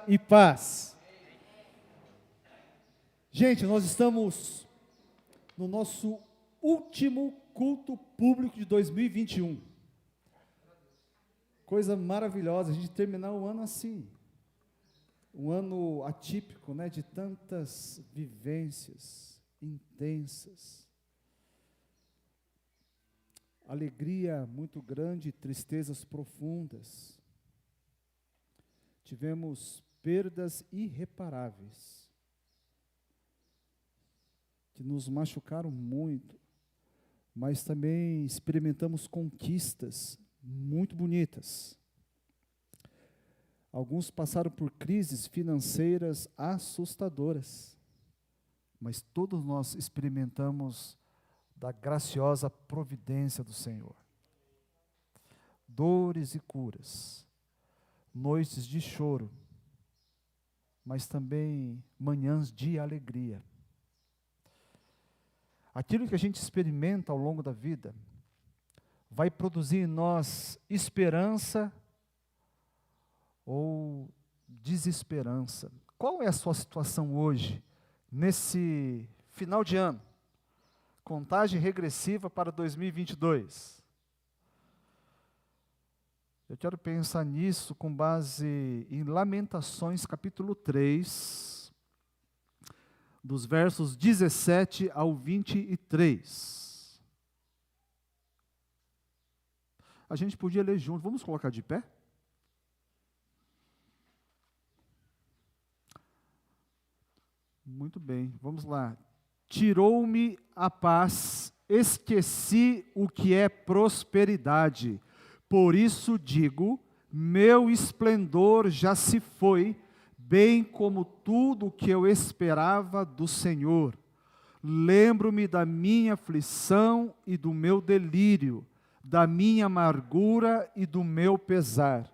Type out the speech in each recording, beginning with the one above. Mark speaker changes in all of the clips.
Speaker 1: e paz. Gente, nós estamos no nosso último culto público de 2021. Coisa maravilhosa, a gente terminar o ano assim. Um ano atípico, né, de tantas vivências intensas. Alegria muito grande, tristezas profundas. Tivemos perdas irreparáveis, que nos machucaram muito, mas também experimentamos conquistas muito bonitas. Alguns passaram por crises financeiras assustadoras, mas todos nós experimentamos da graciosa providência do Senhor. Dores e curas, noites de choro, mas também manhãs de alegria. Aquilo que a gente experimenta ao longo da vida vai produzir em nós esperança ou desesperança. Qual é a sua situação hoje, nesse final de ano? Contagem regressiva para 2022. Eu quero pensar nisso com base em Lamentações, capítulo 3, dos versos 17 ao 23. A gente podia ler junto. Vamos colocar de pé? Muito bem, vamos lá. Tirou-me a paz, esqueci o que é prosperidade. Por isso digo, meu esplendor já se foi, bem como tudo o que eu esperava do Senhor. Lembro-me da minha aflição e do meu delírio, da minha amargura e do meu pesar.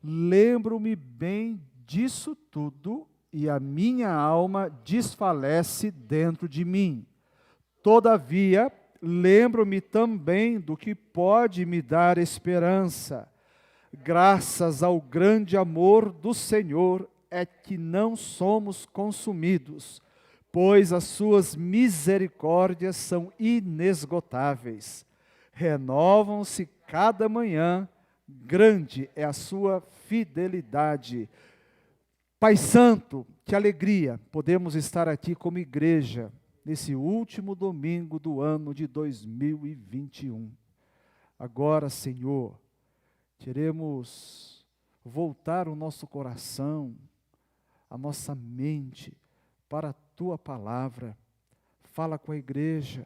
Speaker 1: Lembro-me bem disso tudo, e a minha alma desfalece dentro de mim. Todavia, lembro-me também do que pode me dar esperança. Graças ao grande amor do Senhor é que não somos consumidos, pois as suas misericórdias são inesgotáveis. Renovam-se cada manhã, grande é a sua fidelidade. Pai Santo, que alegria podemos estar aqui como igreja, nesse último domingo do ano de 2021. Agora, Senhor, queremos voltar o nosso coração, a nossa mente, para a Tua palavra. Fala com a igreja.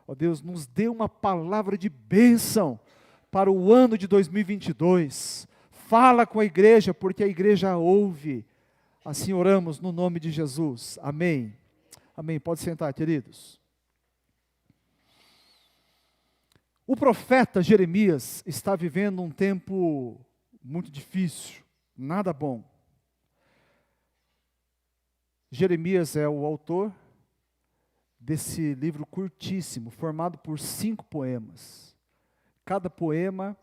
Speaker 1: Ó Deus, nos dê uma palavra de bênção para o ano de 2022. Fala com a igreja, porque a igreja ouve. Assim oramos no nome de Jesus. Amém. Amém. Pode sentar, queridos. O profeta Jeremias está vivendo um tempo muito difícil, nada bom. Jeremias é o autor desse livro curtíssimo, formado por 5 poemas. Cada poema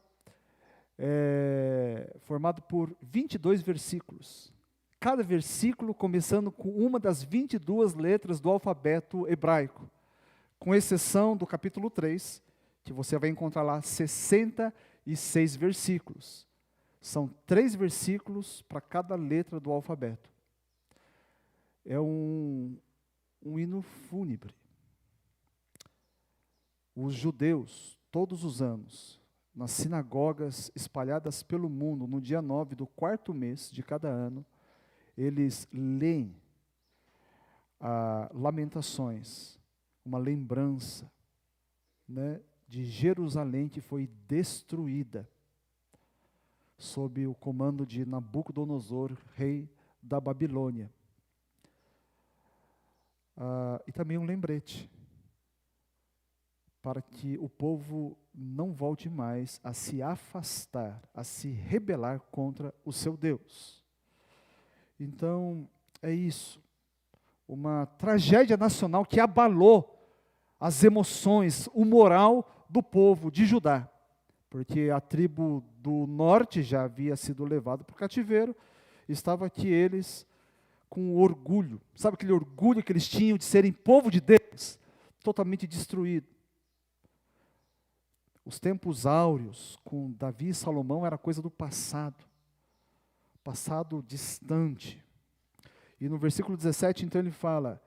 Speaker 1: é formado por 22 versículos. Cada versículo começando com uma das 22 letras do alfabeto hebraico, com exceção do capítulo 3, que você vai encontrar lá 66 versículos. São 3 versículos para cada letra do alfabeto. É um hino fúnebre. Os judeus, todos os anos, nas sinagogas espalhadas pelo mundo, no dia 9 do 4º mês de cada ano, eles leem Lamentações, uma lembrança, né, de Jerusalém que foi destruída sob o comando de Nabucodonosor, rei da Babilônia. E também um lembrete, para que o povo não volte mais a se afastar, a se rebelar contra o seu Deus. Então, é isso. Uma tragédia nacional que abalou as emoções, o moral do povo de Judá. Porque a tribo do norte já havia sido levada para o cativeiro, estava aqui eles com orgulho. Sabe aquele orgulho que eles tinham de serem povo de Deus? Totalmente destruído. Os tempos áureos com Davi e Salomão era coisa do passado. Passado distante. E no versículo 17, então, ele fala: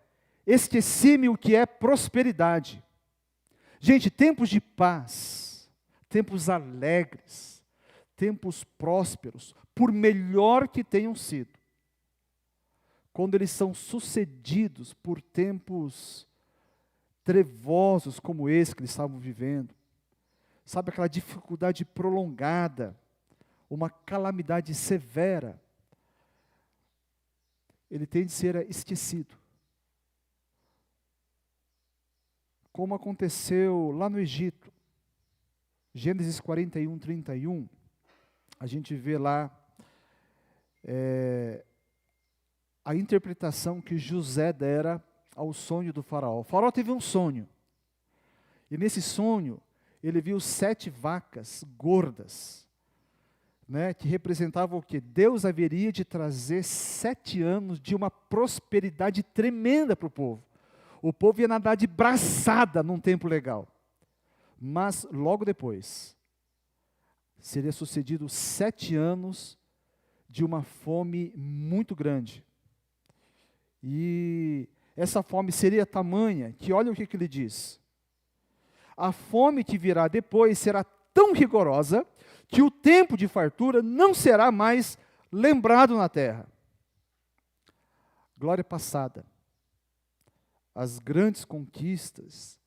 Speaker 1: esqueci-me o que é prosperidade. Gente, tempos de paz, tempos alegres, tempos prósperos, por melhor que tenham sido, quando eles são sucedidos por tempos trevosos como esse que eles estavam vivendo, sabe, aquela dificuldade prolongada, uma calamidade severa, ele tem de ser esquecido. Como aconteceu lá no Egito. Gênesis 41, 31, a gente vê lá a interpretação que José dera ao sonho do faraó. O faraó teve um sonho, e nesse sonho, ele viu 7 vacas gordas, né, que representavam o quê? Deus haveria de trazer 7 anos de uma prosperidade tremenda para o povo. O povo ia nadar de braçada num tempo legal. Mas logo depois, seria sucedido 7 anos de uma fome muito grande. E essa fome seria tamanha que, olha o que ele diz: a fome que virá depois será tão rigorosa que o tempo de fartura não será mais lembrado na terra. Glória passada. As grandes conquistas,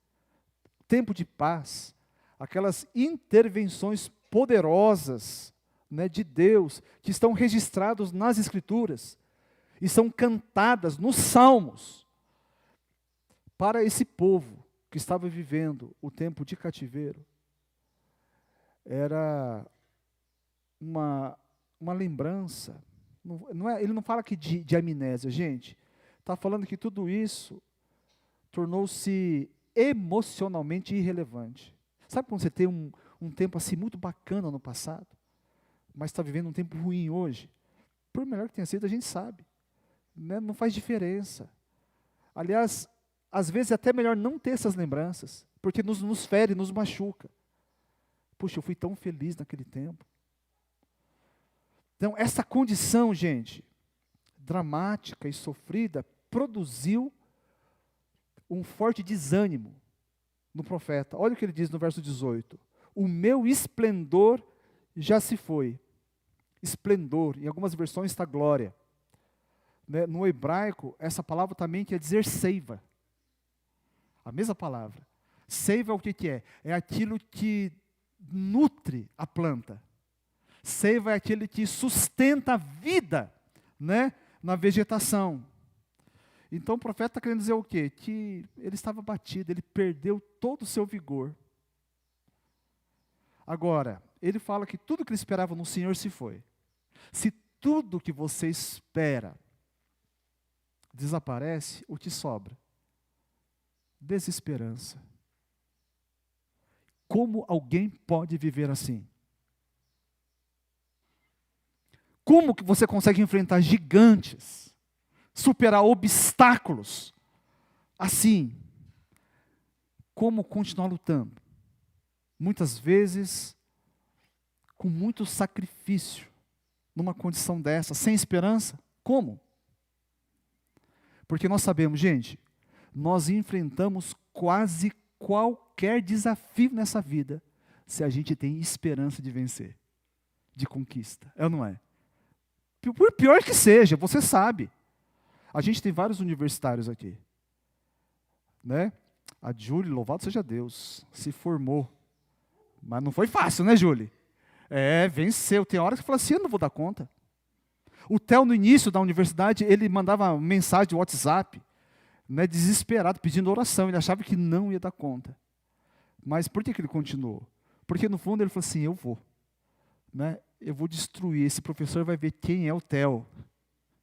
Speaker 1: tempo de paz, aquelas intervenções poderosas, né, de Deus, que estão registrados nas Escrituras, e são cantadas nos Salmos, para esse povo que estava vivendo o tempo de cativeiro, era uma lembrança. Ele não fala aqui de amnésia, gente, está falando que tudo isso tornou-se emocionalmente irrelevante. Sabe quando você tem um tempo assim muito bacana no passado, mas está vivendo um tempo ruim hoje? Por melhor que tenha sido, a gente sabe, né? Não faz diferença. Aliás, às vezes é até melhor não ter essas lembranças, porque nos fere, nos machuca. Puxa, eu fui tão feliz naquele tempo. Então, essa condição, gente, dramática e sofrida, produziu um forte desânimo no profeta. Olha o que ele diz no verso 18: o meu esplendor já se foi. Esplendor, em algumas versões está glória. Né? No hebraico, essa palavra também quer dizer seiva. A mesma palavra. Seiva é o que é? É aquilo que nutre a planta. Seiva é aquele que sustenta a vida, né, na vegetação. Então o profeta está querendo dizer o quê? Que ele estava abatido, ele perdeu todo o seu vigor. Agora, ele fala que tudo que ele esperava no Senhor se foi. Se tudo que você espera desaparece, o que sobra? Desesperança. Como alguém pode viver assim? Como que você consegue enfrentar gigantes, superar obstáculos assim? Como continuar lutando? Muitas vezes, com muito sacrifício, numa condição dessa, sem esperança. Como? Porque nós sabemos, gente, nós enfrentamos quase qualquer desafio nessa vida, se a gente tem esperança de vencer, de conquista, é ou não é? Por pior que seja, você sabe. A gente tem vários universitários aqui, né? A Júlia, louvado seja Deus, se formou. Mas não foi fácil, né, Júlia? Venceu. Tem horas que fala assim, eu não vou dar conta. O Theo, no início da universidade, ele mandava mensagem de WhatsApp, né, desesperado, pedindo oração. Ele achava que não ia dar conta. Mas por que ele continuou? Porque, no fundo, ele falou assim, eu vou. Né? Eu vou destruir. Esse professor vai ver quem é o Theo.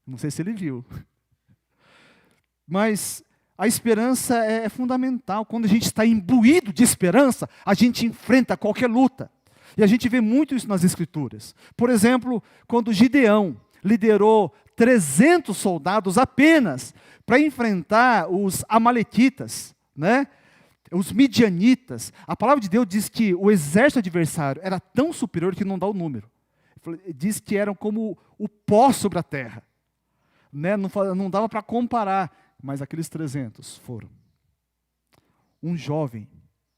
Speaker 1: Não sei se ele viu. Mas a esperança é fundamental. Quando a gente está imbuído de esperança, a gente enfrenta qualquer luta. E a gente vê muito isso nas Escrituras. Por exemplo, quando Gideão liderou 300 soldados apenas para enfrentar os amalequitas, né? Os midianitas. A palavra de Deus diz que o exército adversário era tão superior que não dá o número. Diz que eram como o pó sobre a terra. Né? Não dava para comparar, mas aqueles 300 foram. Um jovem,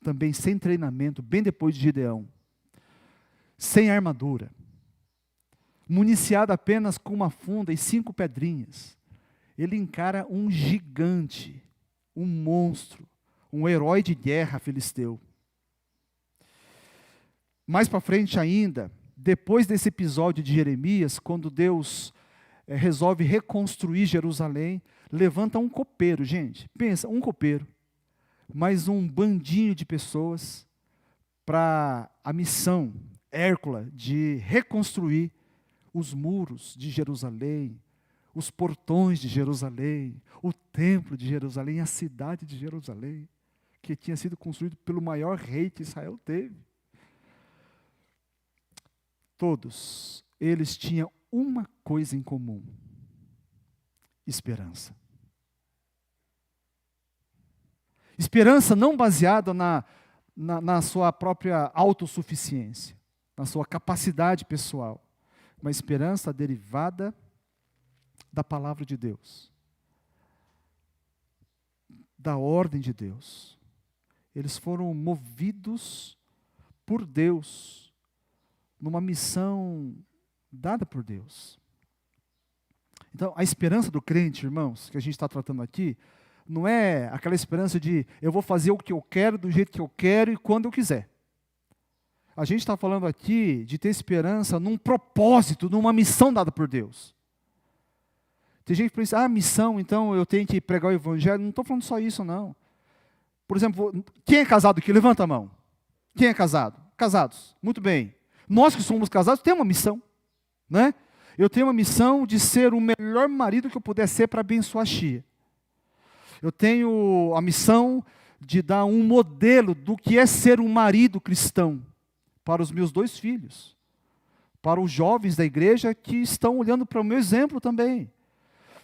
Speaker 1: também sem treinamento, bem depois de Gideão, sem armadura, municiado apenas com uma funda e 5 pedrinhas, ele encara um gigante, um monstro, um herói de guerra filisteu. Mais para frente ainda, depois desse episódio de Jeremias, quando Deus resolve reconstruir Jerusalém, levanta um copeiro, gente, pensa, um copeiro, mais um bandinho de pessoas para a missão Hércula de reconstruir os muros de Jerusalém, os portões de Jerusalém, o templo de Jerusalém, a cidade de Jerusalém, que tinha sido construído pelo maior rei que Israel teve. Todos eles tinham uma coisa em comum: esperança. Esperança não baseada na sua própria autossuficiência, na sua capacidade pessoal, mas esperança derivada da palavra de Deus, da ordem de Deus. Eles foram movidos por Deus, numa missão dada por Deus. Então, a esperança do crente, irmãos, que a gente está tratando aqui, não é aquela esperança de eu vou fazer o que eu quero, do jeito que eu quero e quando eu quiser. A gente está falando aqui de ter esperança num propósito, numa missão dada por Deus. Tem gente que pensa, missão, então eu tenho que pregar o evangelho. Não estou falando só isso, não. Por exemplo, quem é casado aqui? Levanta a mão. Quem é casado? Casados. Muito bem. Nós que somos casados temos uma missão, né? Eu tenho uma missão de ser o melhor marido que eu puder ser para abençoar a Chia. Eu tenho a missão de dar um modelo do que é ser um marido cristão para os meus 2 filhos, para os jovens da igreja que estão olhando para o meu exemplo também.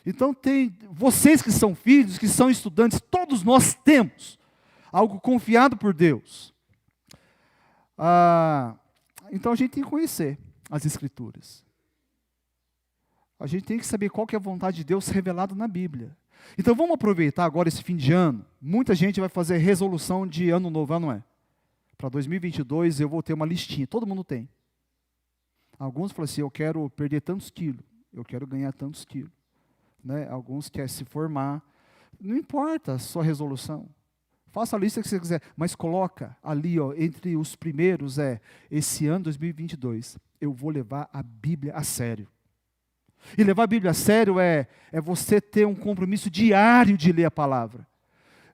Speaker 1: Então tem vocês que são filhos, que são estudantes, todos nós temos algo confiado por Deus. Então a gente tem que conhecer as Escrituras. A gente tem que saber qual que é a vontade de Deus revelada na Bíblia. Então vamos aproveitar agora esse fim de ano. Muita gente vai fazer resolução de ano novo, não é? Para 2022 eu vou ter uma listinha, todo mundo tem. Alguns falam assim, eu quero perder tantos quilos, eu quero ganhar tantos quilos. Né? Alguns querem se formar. Não importa a sua resolução. Faça a lista que você quiser, mas coloca ali, entre os primeiros, esse ano 2022, eu vou levar a Bíblia a sério. E levar a Bíblia a sério é você ter um compromisso diário de ler a palavra,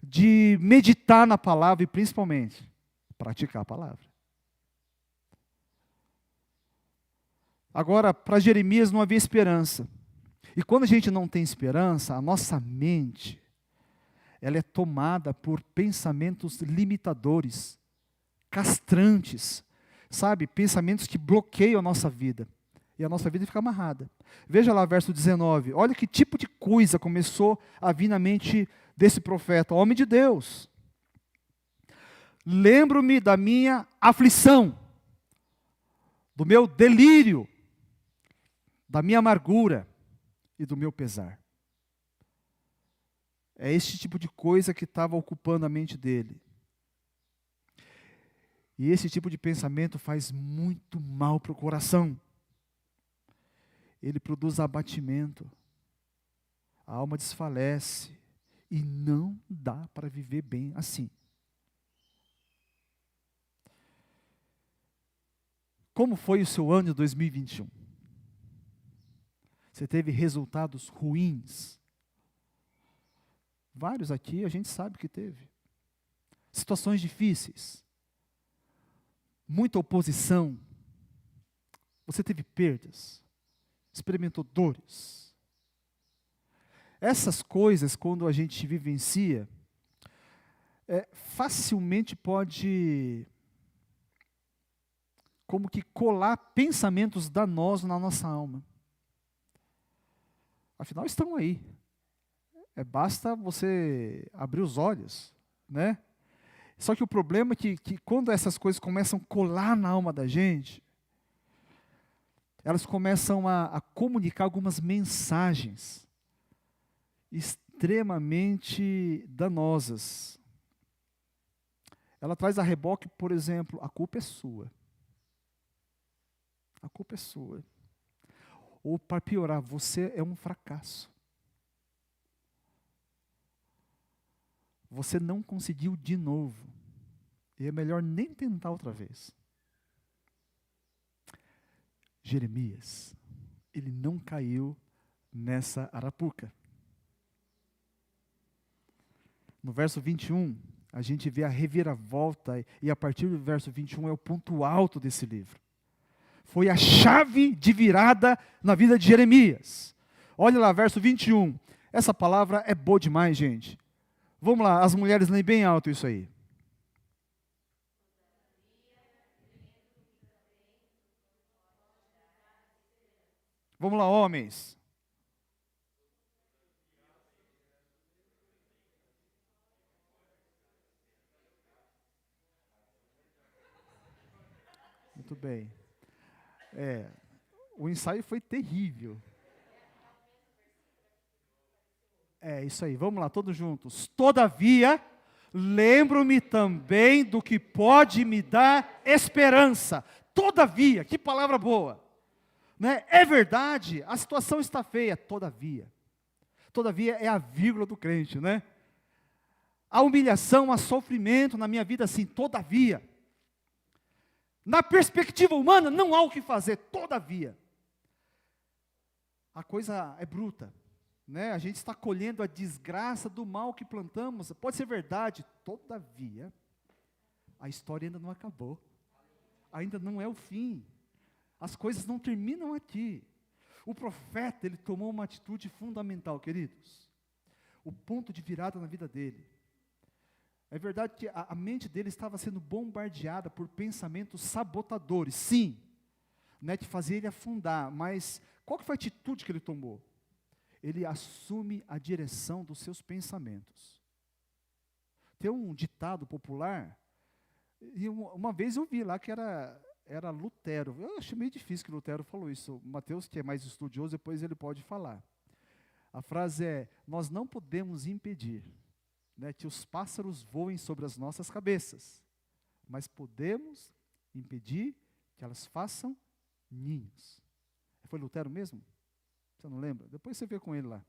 Speaker 1: de meditar na palavra e, principalmente, praticar a palavra. Agora, para Jeremias não havia esperança. E quando a gente não tem esperança, a nossa mente ela é tomada por pensamentos limitadores, castrantes, sabe? Pensamentos que bloqueiam a nossa vida. E a nossa vida fica amarrada. Veja lá verso 19. Olha que tipo de coisa começou a vir na mente desse profeta, homem de Deus. Lembro-me da minha aflição, do meu delírio, da minha amargura e do meu pesar. É esse tipo de coisa que estava ocupando a mente dele. E esse tipo de pensamento faz muito mal para o coração. Ele produz abatimento. A alma desfalece. E não dá para viver bem assim. Como foi o seu ano de 2021? Você teve resultados ruins? Vários aqui a gente sabe que teve. Situações difíceis. Muita oposição. Você teve perdas. Experimentou dores. Essas coisas, quando a gente vivencia, facilmente pode, como que colar pensamentos danosos na nossa alma. Afinal, estão aí. Basta você abrir os olhos, né? Só que o problema é que quando essas coisas começam a colar na alma da gente, elas começam a comunicar algumas mensagens extremamente danosas. Ela traz a reboque, por exemplo, a culpa é sua. A culpa é sua. Ou, para piorar, você é um fracasso. Você não conseguiu de novo. E é melhor nem tentar outra vez. Jeremias, ele não caiu nessa arapuca. No verso 21, a gente vê a reviravolta, e a partir do verso 21 é o ponto alto desse livro. Foi a chave de virada na vida de Jeremias. Olha lá, verso 21. Essa palavra é boa demais, gente. Vamos lá, as mulheres leem bem alto isso aí. Vamos lá, homens. Muito bem. O ensaio foi terrível. Isso aí, vamos lá, todos juntos. Todavia, lembro-me também do que pode me dar esperança. Todavia, que palavra boa. Né? É verdade, a situação está feia, todavia. Todavia é a vírgula do crente, né? A humilhação, a sofrimento na minha vida, assim, todavia. Na perspectiva humana, não há o que fazer, todavia. A coisa é bruta, né? A gente está colhendo a desgraça do mal que plantamos. Pode ser verdade, todavia, a história ainda não acabou. Ainda não é o fim. As coisas não terminam aqui. O profeta, ele tomou uma atitude fundamental, queridos. O ponto de virada na vida dele. É verdade que a mente dele estava sendo bombardeada por pensamentos sabotadores, sim, né, de fazer ele afundar, mas qual que foi a atitude que ele tomou? Ele assume a direção dos seus pensamentos. Tem um ditado popular, e uma vez eu vi lá que era Lutero. Eu achei meio difícil que Lutero falou isso. O Mateus, que é mais estudioso, depois ele pode falar. A frase é: nós não podemos impedir, né, que os pássaros voem sobre as nossas cabeças, mas podemos impedir que elas façam ninhos. Foi Lutero mesmo? Você não lembra? Depois você vê com ele lá.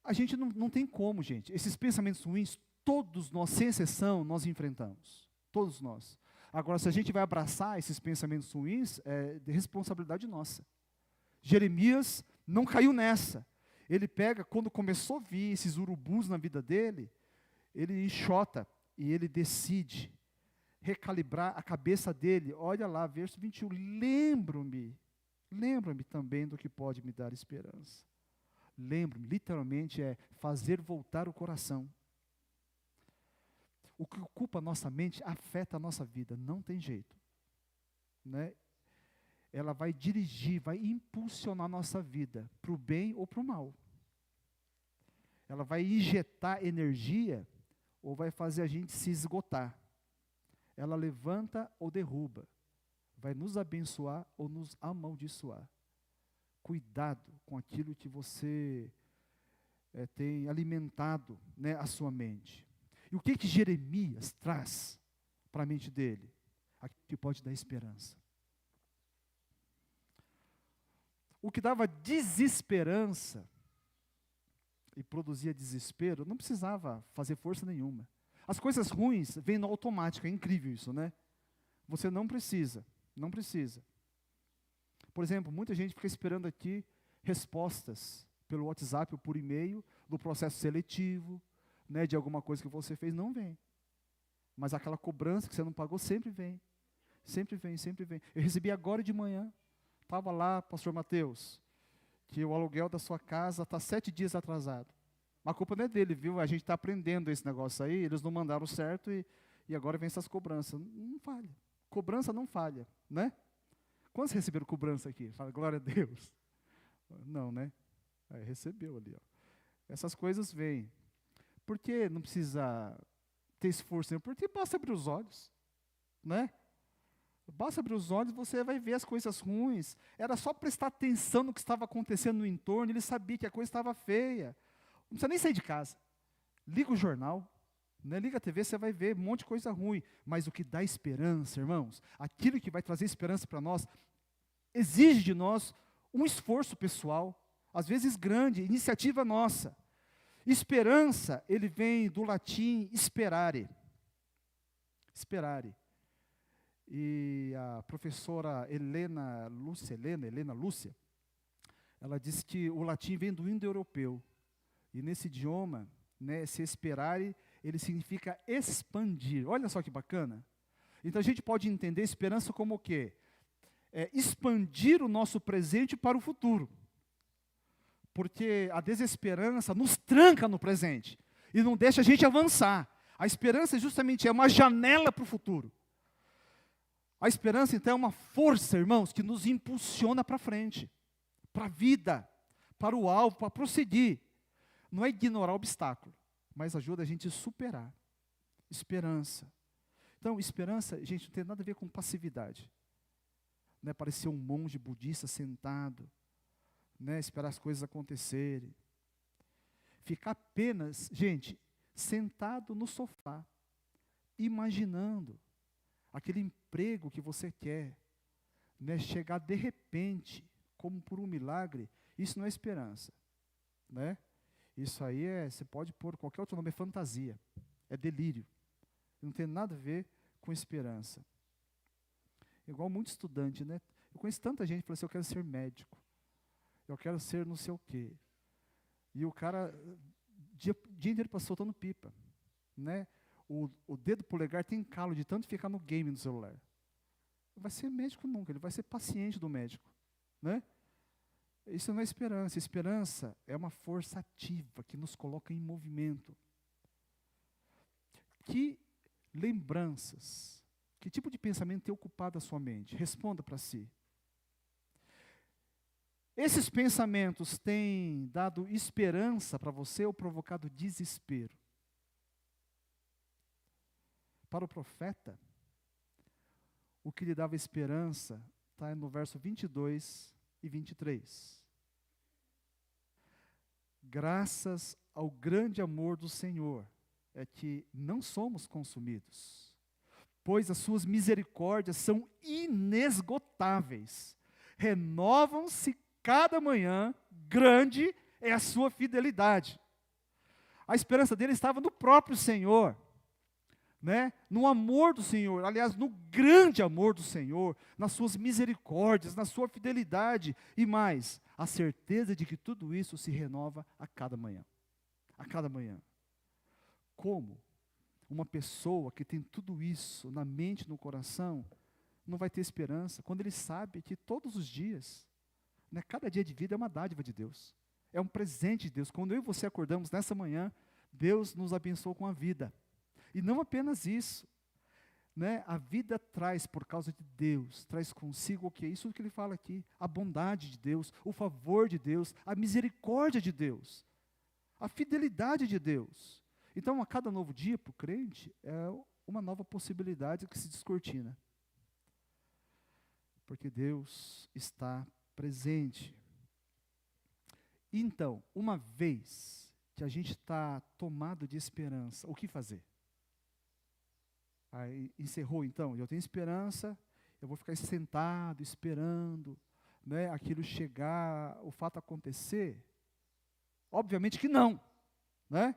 Speaker 1: A gente não tem como, gente. Esses pensamentos ruins, todos nós, sem exceção, nós enfrentamos. Todos nós. Agora, se a gente vai abraçar esses pensamentos ruins, é de responsabilidade nossa. Jeremias não caiu nessa. Ele pega, quando começou a vir esses urubus na vida dele, ele enxota e ele decide recalibrar a cabeça dele. Olha lá, verso 21, lembro-me também do que pode me dar esperança. Lembro-me, literalmente é fazer voltar o coração. O que ocupa a nossa mente afeta a nossa vida, não tem jeito. Né? Ela vai dirigir, vai impulsionar a nossa vida, para o bem ou para o mal. Ela vai injetar energia, ou vai fazer a gente se esgotar. Ela levanta ou derruba. Vai nos abençoar ou nos amaldiçoar. Cuidado com aquilo que você tem alimentado, né, a sua mente. E o que Jeremias traz para a mente dele? Aquilo que pode dar esperança. O que dava desesperança e produzia desespero, não precisava fazer força nenhuma. As coisas ruins vêm no automático, é incrível isso, né? Você não precisa. Por exemplo, muita gente fica esperando aqui respostas pelo WhatsApp ou por e-mail do processo seletivo, né, de alguma coisa que você fez, não vem. Mas aquela cobrança que você não pagou sempre vem. Sempre vem. Eu recebi agora de manhã. Estava lá, pastor Mateus, que o aluguel da sua casa está 7 dias atrasado. Mas a culpa não é dele, viu? A gente está aprendendo esse negócio aí, eles não mandaram certo e agora vem essas cobranças. Não falha. Cobrança não falha, né? Quantos receberam cobrança aqui? Fala, glória a Deus. Não, né? Recebeu ali, ó. Essas coisas vêm. Por que não precisa ter esforço? Porque basta abrir os olhos, né? Basta abrir os olhos, você vai ver as coisas ruins. Era só prestar atenção no que estava acontecendo no entorno, ele sabia que a coisa estava feia. Não precisa nem sair de casa. Liga o jornal, né? Liga a TV, você vai ver um monte de coisa ruim. Mas o que dá esperança, irmãos, aquilo que vai trazer esperança para nós, exige de nós um esforço pessoal, às vezes grande, iniciativa nossa. Esperança, ele vem do latim sperare. Sperare. E a professora Helena Lúcia, ela disse que o latim vem do indo-europeu. E nesse idioma, né, esse sperare, ele significa expandir. Olha só que bacana. Então a gente pode entender esperança como o quê? Expandir o nosso presente para o futuro. Porque a desesperança nos tranca no presente e não deixa a gente avançar. A esperança justamente é uma janela para o futuro. A esperança, então, é uma força, irmãos, que nos impulsiona para frente, para a vida, para o alvo, para prosseguir. Não é ignorar o obstáculo, mas ajuda a gente a superar. Esperança. Então, esperança, gente, não tem nada a ver com passividade. Não é parecer um monge budista sentado, né, esperar as coisas acontecerem. Ficar apenas, gente, sentado no sofá, imaginando aquele emprego que você quer, né, chegar de repente, como por um milagre, isso não é esperança, né? Isso aí você pode pôr qualquer outro nome, é fantasia, é delírio, não tem nada a ver com esperança. Igual muito estudante, né? Eu conheço tanta gente que fala assim, eu quero ser médico, eu quero ser não sei o quê, e o cara, dia inteiro passou soltando pipa, né? O dedo polegar tem calo de tanto ficar no game no celular. Não vai ser médico nunca, ele vai ser paciente do médico, né? Isso não é esperança. Esperança é uma força ativa que nos coloca em movimento. Que lembranças, que tipo de pensamento tem ocupado a sua mente? Responda para si. Esses pensamentos têm dado esperança para você ou provocado desespero? Para o profeta, o que lhe dava esperança está no verso 22 e 23. Graças ao grande amor do Senhor, é que não somos consumidos, pois as suas misericórdias são inesgotáveis, renovam-se cada manhã, grande é a sua fidelidade. A esperança dele estava no próprio Senhor, né? No amor do Senhor, aliás, no grande amor do Senhor, nas suas misericórdias, na sua fidelidade e mais, a certeza de que tudo isso se renova a cada manhã. A cada manhã. Como uma pessoa que tem tudo isso na mente e no coração não vai ter esperança quando ele sabe que todos os dias, né, cada dia de vida é uma dádiva de Deus, é um presente de Deus. Quando eu e você acordamos nessa manhã, Deus nos abençoou com a vida. E não apenas isso, né? A vida traz, por causa de Deus, traz consigo o que? Isso que ele fala aqui, a bondade de Deus, o favor de Deus, a misericórdia de Deus, a fidelidade de Deus. Então, a cada novo dia para o crente, é uma nova possibilidade que se descortina. Porque Deus está presente. Então, uma vez que a gente está tomado de esperança, o que fazer? Aí encerrou então, eu tenho esperança, eu vou ficar sentado, esperando, né, aquilo chegar, o fato acontecer? Obviamente que não, né?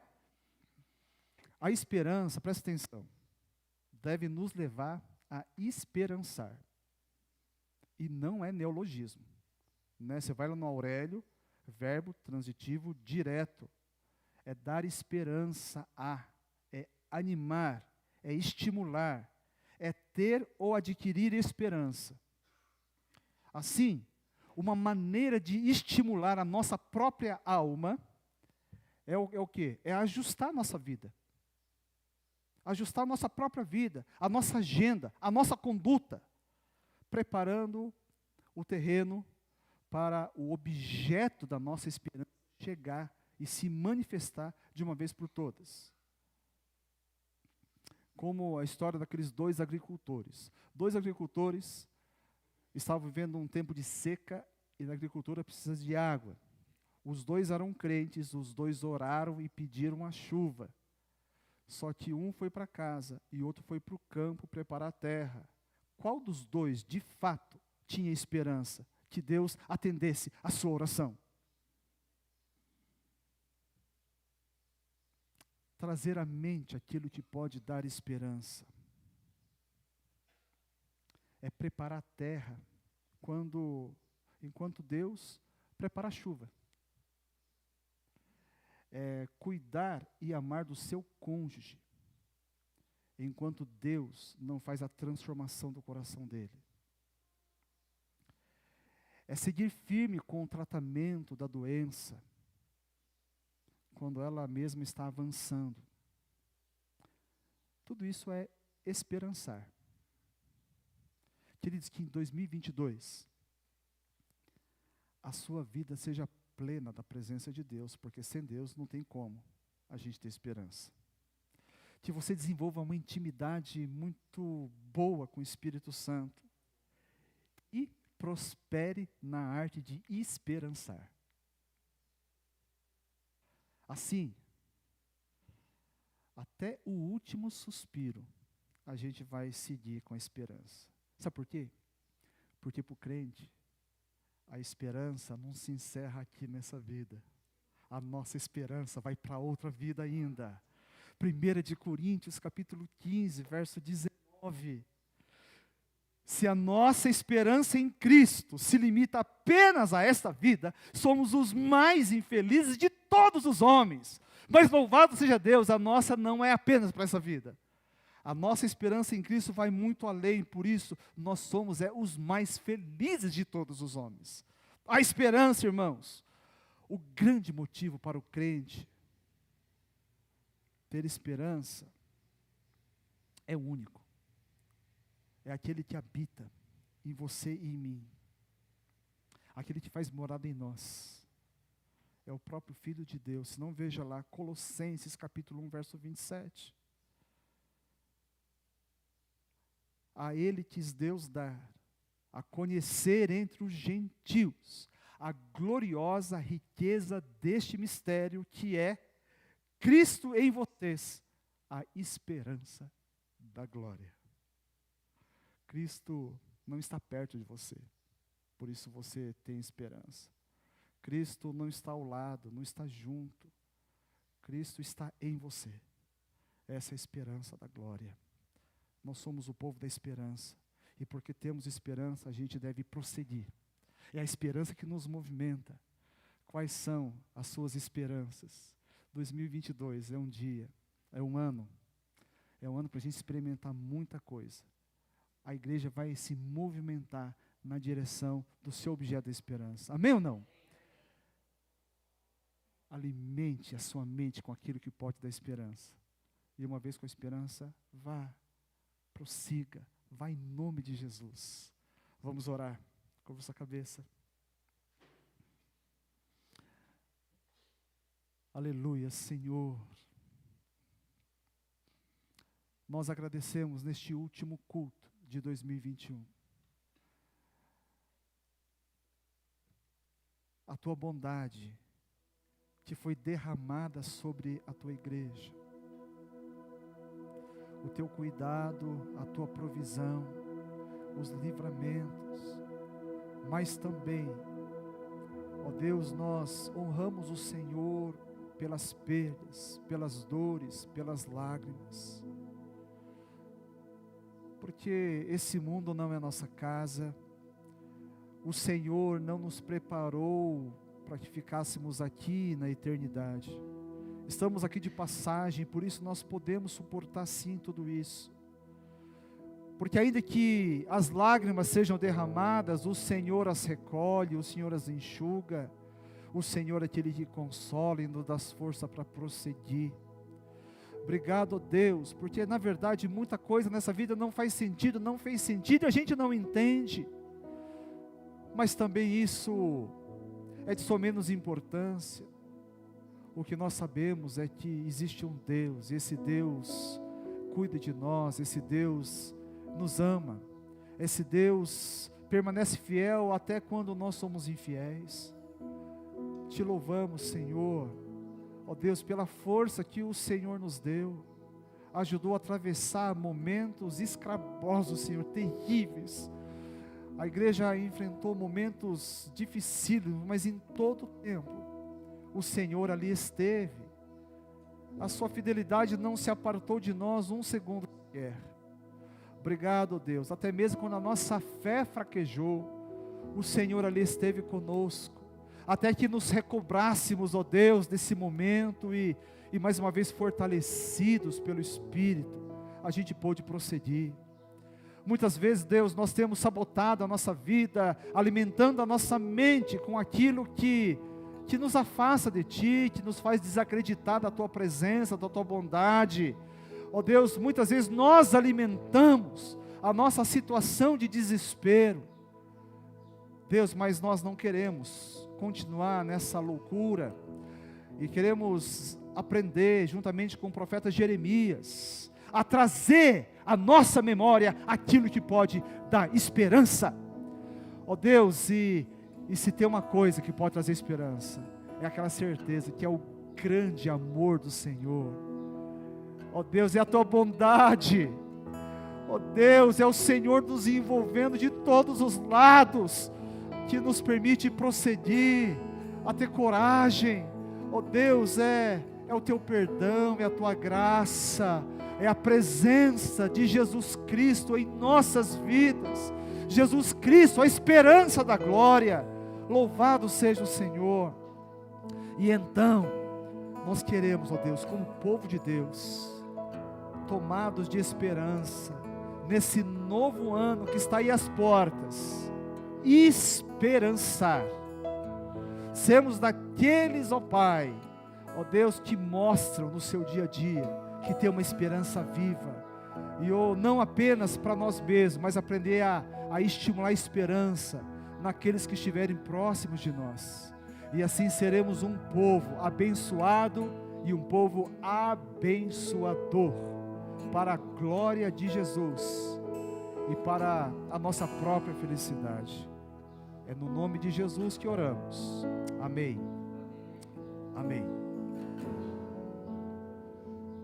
Speaker 1: A esperança, presta atenção, deve nos levar a esperançar. E não é neologismo, né? Você vai lá no Aurélio, verbo transitivo direto, é dar esperança a, é animar, é estimular, é ter ou adquirir esperança. Assim, uma maneira de estimular a nossa própria alma é o quê? É ajustar a nossa vida. Ajustar a nossa própria vida, a nossa agenda, a nossa conduta, preparando o terreno para o objeto da nossa esperança chegar e se manifestar de uma vez por todas. Como a história daqueles dois agricultores. Dois agricultores estavam vivendo um tempo de seca e na agricultura precisa de água. Os dois eram crentes, os dois oraram e pediram a chuva. Só que um foi para casa e outro foi para o campo preparar a terra. Qual dos dois, de fato, tinha esperança que Deus atendesse a sua oração? Trazer à mente aquilo que pode dar esperança. É preparar a terra enquanto Deus prepara a chuva. É cuidar e amar do seu cônjuge, enquanto Deus não faz a transformação do coração dele. É seguir firme com o tratamento da doença, quando ela mesma está avançando. Tudo isso é esperançar. Queridos, que em 2022, a sua vida seja plena da presença de Deus, porque sem Deus não tem como a gente ter esperança. Que você desenvolva uma intimidade muito boa com o Espírito Santo e prospere na arte de esperançar. Assim, até o último suspiro, a gente vai seguir com a esperança. Sabe por quê? Porque para o crente, a esperança não se encerra aqui nessa vida. A nossa esperança vai para outra vida ainda. 1 Coríntios, capítulo 15, verso 19. Se a nossa esperança em Cristo se limita apenas a esta vida, somos os mais infelizes de todos os homens. Mas louvado seja Deus, a nossa não é apenas para essa vida. A nossa esperança em Cristo vai muito além, por isso nós somos os mais felizes de todos os homens. A esperança, irmãos, o grande motivo para o crente ter esperança é único. É aquele que habita em você e em mim. Aquele que faz morada em nós. É o próprio Filho de Deus. Se não, veja lá, Colossenses capítulo 1, verso 27. A ele quis Deus dar a conhecer entre os gentios a gloriosa riqueza deste mistério que é Cristo em vocês, a esperança da glória. Cristo não está perto de você, por isso você tem esperança. Cristo não está ao lado, não está junto. Cristo está em você. Essa é a esperança da glória. Nós somos o povo da esperança. E porque temos esperança, a gente deve prosseguir. É a esperança que nos movimenta. Quais são as suas esperanças? 2022 é um dia, é um ano para a gente experimentar muita coisa. A igreja vai se movimentar na direção do seu objeto da esperança. Amém ou não? Alimente a sua mente com aquilo que pode dar esperança. E uma vez com a esperança, vá, prossiga, vá em nome de Jesus. Vamos orar. Curva sua cabeça. Aleluia, Senhor. Nós agradecemos neste último culto de 2021. A tua bondade que foi derramada sobre a tua igreja. O teu cuidado, a tua provisão, os livramentos, mas também, ó Deus, nós honramos o Senhor pelas perdas, pelas dores, pelas lágrimas, porque esse mundo não é nossa casa, o Senhor não nos preparou para que ficássemos aqui na eternidade. Estamos aqui de passagem, por isso nós podemos suportar sim tudo isso. Porque ainda que as lágrimas sejam derramadas, o Senhor as recolhe, o Senhor as enxuga, o Senhor é aquele que consola e nos dá força para prosseguir. Obrigado, Deus, porque na verdade muita coisa nessa vida não faz sentido, não fez sentido e a gente não entende. mas também isso é de só menos importância. O que nós sabemos é que existe um Deus, e esse Deus cuida de nós, esse Deus nos ama, esse Deus permanece fiel até quando nós somos infiéis. Te louvamos, Senhor, ó Deus, pela força que o Senhor nos deu, ajudou a atravessar momentos escrabosos, Senhor, terríveis. A igreja enfrentou momentos dificílimos, mas em todo tempo, o Senhor ali esteve. A sua fidelidade não se apartou de nós um segundo sequer. Obrigado, Deus, até mesmo quando a nossa fé fraquejou, o Senhor ali esteve conosco, até que nos recobrássemos, ó Deus, desse momento e mais uma vez fortalecidos pelo Espírito, a gente pôde prosseguir. Muitas vezes, Deus, nós temos sabotado a nossa vida, alimentando a nossa mente com aquilo que nos afasta de Ti, que nos faz desacreditar da Tua presença, da Tua bondade. Ó Deus, muitas vezes nós alimentamos a nossa situação de desespero. Deus, mas nós não queremos continuar nessa loucura, e queremos aprender, juntamente com o profeta Jeremias, a trazer à nossa memória aquilo que pode dar esperança. Ó Deus, e se tem uma coisa que pode trazer esperança, é aquela certeza que é o grande amor do Senhor. Ó Deus, é a Tua bondade. Ó Deus, é o Senhor nos envolvendo de todos os lados, que nos permite prosseguir, a ter coragem. Ó Deus, é o Teu perdão, é a Tua graça, é a presença de Jesus Cristo em nossas vidas. Jesus Cristo, a esperança da glória. Louvado seja o Senhor. E então, nós queremos, ó Deus, como povo de Deus, tomados de esperança, nesse novo ano que está aí às portas, esperançar, sermos daqueles, ó Pai, ó Deus, que mostram no seu dia a dia, que tem uma esperança viva, e não apenas para nós mesmos, mas aprender a estimular a esperança naqueles que estiverem próximos de nós, e assim seremos um povo abençoado, e um povo abençoador, para a glória de Jesus, e para a nossa própria felicidade. É no nome de Jesus que oramos. Amém. Amém.